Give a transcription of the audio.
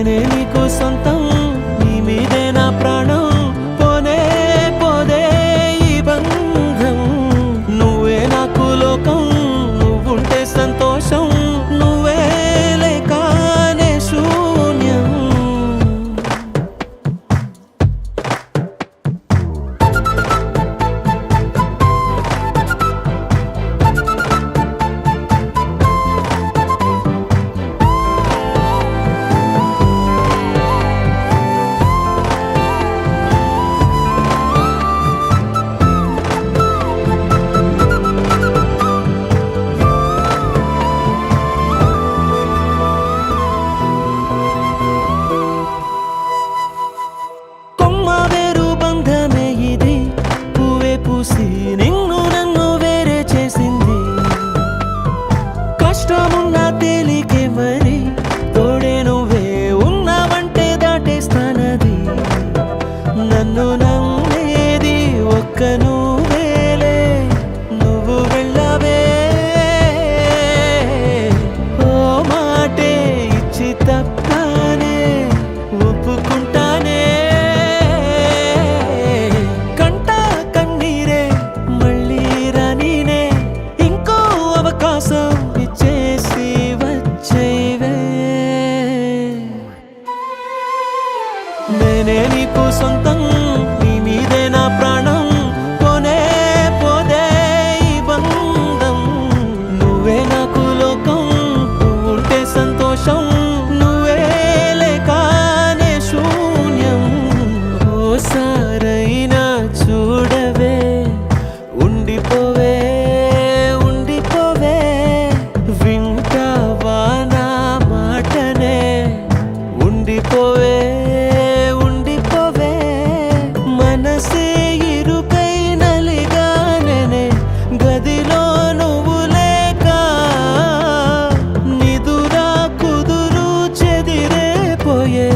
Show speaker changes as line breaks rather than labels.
నేనే నీకు సొంతం, నీ మీదే నా ప్రాణం, పోనే పోదే ఈ బంధం. నువ్వే నాకు లోకం, నువ్వుంటే సంతోషం, నువ్వే లేకనే శూన్యం. నిన్ను నన్ను వేరే చేసింది, కష్టమున్నా తేలికే మరి, తోడే నువ్వే ఉన్నావంటే దాటేస్తానది. నన్ను నమ్మేది ఒక్క నువ్వేలే, నువ్వు వెళ్ళవే ఓ మాటే ఇచ్చి తప్పానే ఒప్పుకుంటానే. ఇచ్చేసి వచ్చేవే, నేనే నీకు సొంతం, నీ మీదే నా ప్రాణం, పోనే పోదే ఈ బంధం. నువ్వే నాకు లోకం, నువ్వుంటే సంతోషం, నువ్వే లేకనే శూన్యం. ఓసారైనా చూడవే, ఉండిపోవే ఉండిపోవే ఉండిపోవే. మనసే ఇరుకై నలిగానే గదిలో నువ్వు లేక, నిదురా కుదురు చెదిరే పోయే.